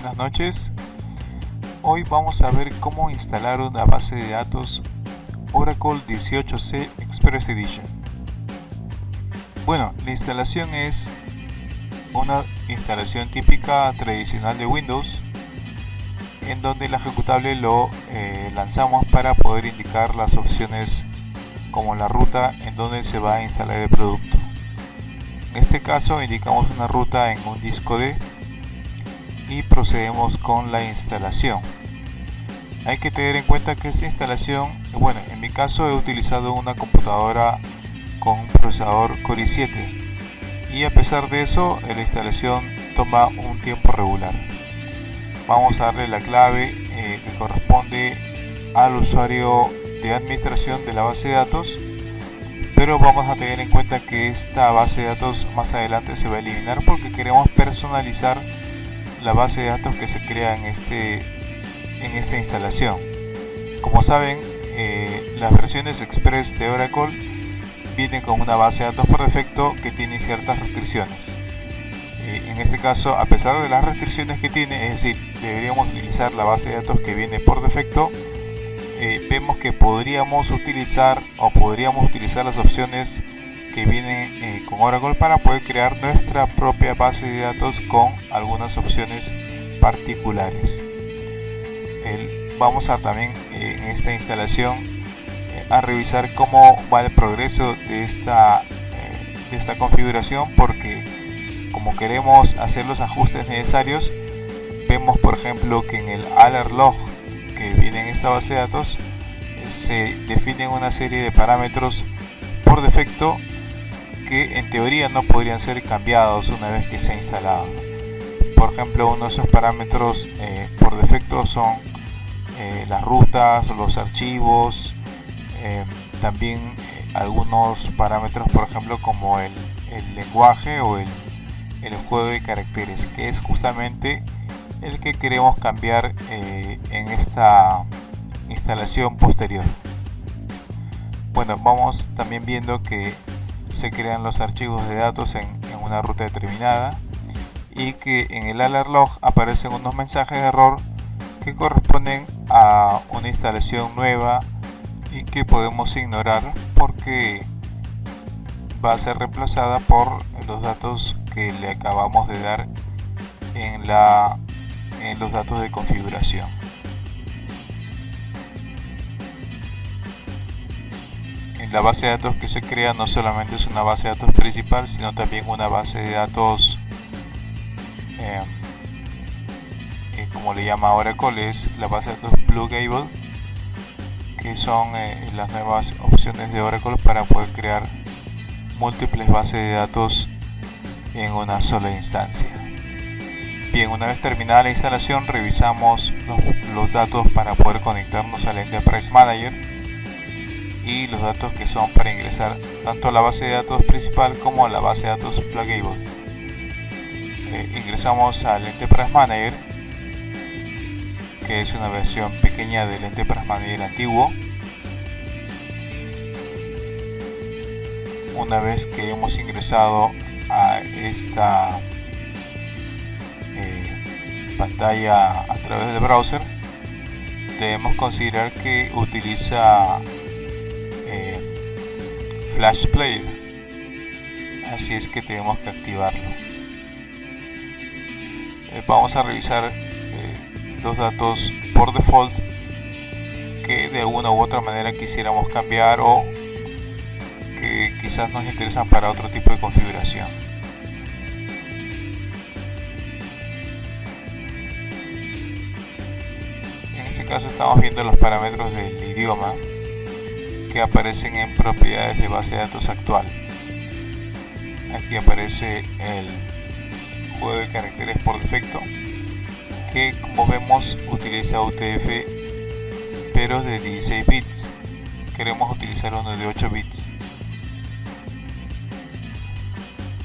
Buenas noches. Hoy vamos a ver cómo instalar una base de datos Oracle 18c Express Edition. Bueno, la instalación es una instalación típica tradicional de Windows, en donde el ejecutable lo lanzamos para poder indicar las opciones como la ruta en donde se va a instalar el producto. En este caso indicamos una ruta en un disco D y procedemos con la instalación. Hay que tener en cuenta que esta instalación, bueno, en mi caso he utilizado una computadora con un procesador Core i7 y a pesar de eso la instalación toma un tiempo regular. Vamos a darle la clave que corresponde al usuario de administración de la base de datos, pero vamos a tener en cuenta que esta base de datos más adelante se va a eliminar porque queremos personalizar la base de datos que se crea en esta instalación. Como saben, las versiones Express de Oracle vienen con una base de datos por defecto que tiene ciertas restricciones. En este caso, a pesar de las restricciones que tiene, es decir, deberíamos utilizar la base de datos que viene por defecto, vemos que podríamos utilizar las opciones que vienen con Oracle para poder crear nuestra propia base de datos con algunas opciones particulares. Vamos a también en esta instalación a revisar cómo va el progreso de esta configuración, porque como queremos hacer los ajustes necesarios, vemos por ejemplo que en el alert log que viene en esta base de datos se definen una serie de parámetros por defecto que en teoría no podrían ser cambiados una vez que se ha instalado. Por ejemplo, uno de esos parámetros por defecto son las rutas, los archivos, también algunos parámetros, por ejemplo, como el lenguaje o el juego de caracteres, que es justamente el que queremos cambiar en esta instalación posterior. Bueno, vamos también viendo que se crean los archivos de datos en una ruta determinada y que en el alert log aparecen unos mensajes de error que corresponden a una instalación nueva y que podemos ignorar porque va a ser reemplazada por los datos que le acabamos de dar en los datos de configuración. En la base de datos que se crea no solamente es una base de datos principal, sino también una base de datos como le llama Oracle, es la base de datos pluggable, que son las nuevas opciones de Oracle para poder crear múltiples bases de datos en una sola instancia. Bien, una vez terminada la instalación, revisamos los datos para poder conectarnos al Enterprise Manager y los datos que son para ingresar tanto a la base de datos principal como a la base de datos pluggable. Ingresamos al Enterprise Manager, que es una versión pequeña del Enterprise Manager antiguo. Una vez que hemos ingresado a esta pantalla a través del browser, debemos considerar que utiliza Flash Player, así es que tenemos que activarlo. Vamos a revisar los datos por default que de una u otra manera quisiéramos cambiar o que quizás nos interesan para otro tipo de configuración. En este caso estamos viendo los parámetros del idioma que aparecen en propiedades de base de datos actual. Aquí aparece el juego de caracteres por defecto, que como vemos utiliza UTF pero de 16 bits. Queremos utilizar uno de 8 bits.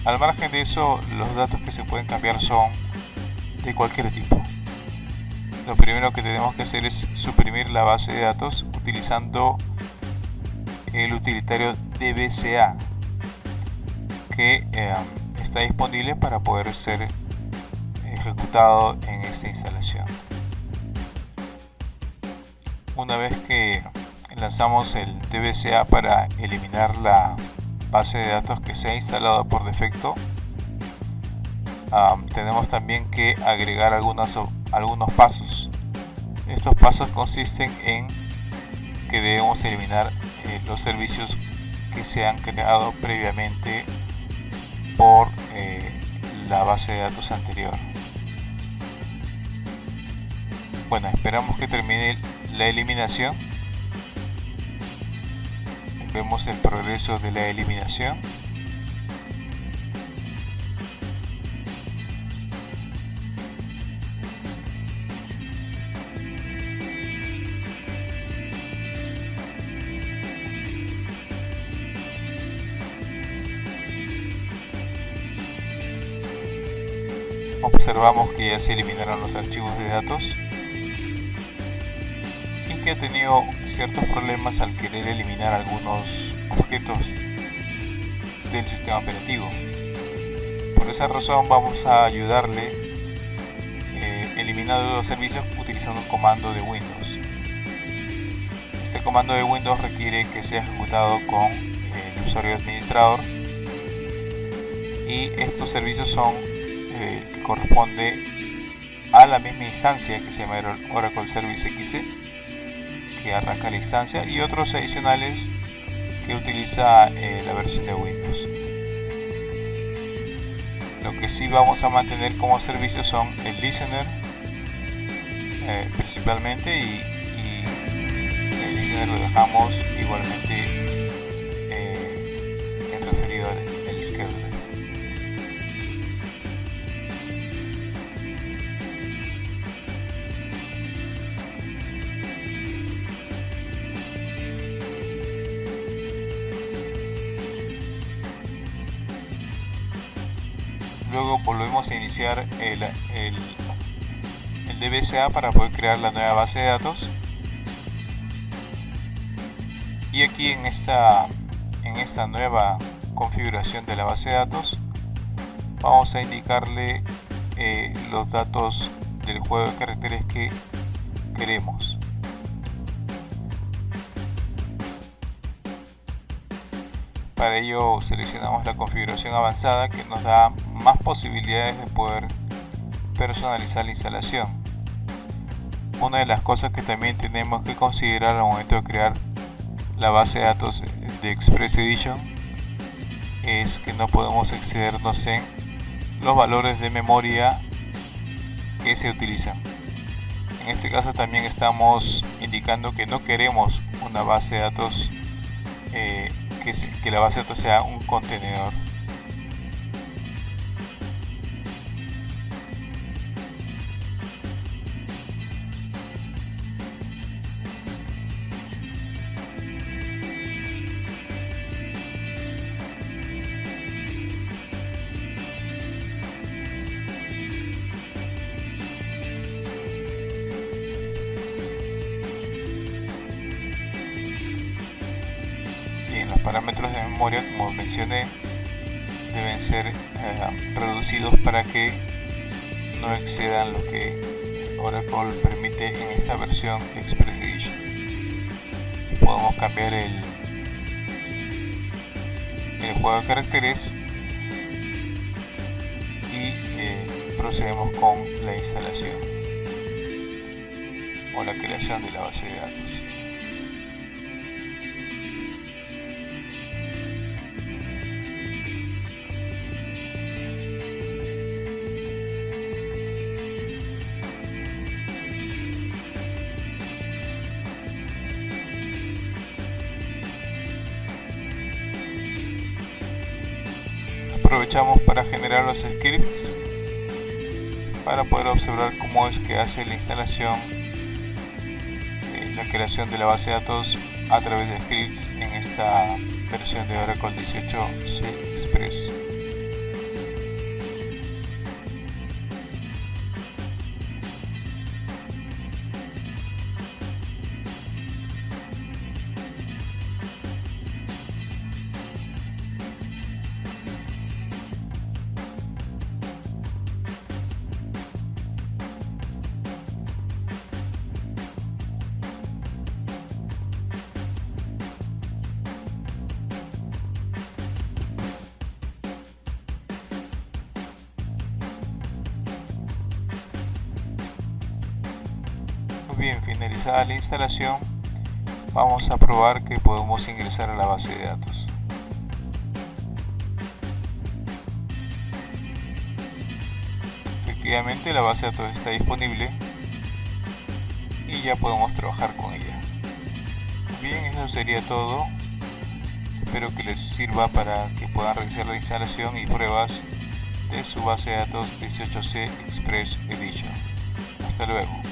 Al margen de eso, los datos que se pueden cambiar son de cualquier tipo. Lo primero que tenemos que hacer es suprimir la base de datos utilizando el utilitario dbca, que está disponible para poder ser ejecutado en esta instalación. Una vez que lanzamos el DBCA para eliminar la base de datos que se ha instalado por defecto, tenemos también que agregar algunos pasos. Estos pasos consisten en que debemos eliminar los servicios que se han creado previamente por la base de datos anterior. Bueno, esperamos que termine la eliminación. Vemos el progreso de la eliminación. Observamos que ya se eliminaron los archivos de datos y que ha tenido ciertos problemas al querer eliminar algunos objetos del sistema operativo. Por esa razón vamos a ayudarle eliminando los servicios utilizando un comando de Windows. Este comando de Windows requiere que sea ejecutado con el usuario administrador, y estos servicios son que corresponde a la misma instancia que se llama Oracle Service Exe, que arranca la instancia, y otros adicionales que utiliza la versión de Windows. Lo que sí vamos a mantener como servicios son el listener principalmente, y el listener lo dejamos igualmente en referido al scheduler. Luego volvemos a iniciar el DBCA para poder crear la nueva base de datos, y aquí en esta nueva configuración de la base de datos vamos a indicarle los datos del juego de caracteres que queremos. Para ello seleccionamos la configuración avanzada, que nos da más posibilidades de poder personalizar la instalación. Una de las cosas que también tenemos que considerar al momento de crear la base de datos de Express Edition es que no podemos excedernos en los valores de memoria que se utilizan. En este caso también estamos indicando que no queremos una base de datos que la base de datos sea un contenedor. Los parámetros de memoria, como mencioné, deben ser reducidos para que no excedan lo que Oracle permite en esta versión Express Edition. Podemos cambiar el juego de caracteres y procedemos con la instalación o la creación de la base de datos. Aprovechamos para generar los scripts para poder observar cómo es que hace la instalación, la creación de la base de datos a través de scripts en esta versión de Oracle 18C Express. Bien, finalizada la instalación, vamos a probar que podemos ingresar a la base de datos. Efectivamente, la base de datos está disponible y ya podemos trabajar con ella. Bien, eso sería todo. Espero que les sirva para que puedan realizar la instalación y pruebas de su base de datos 18C Express Edition. Hasta luego.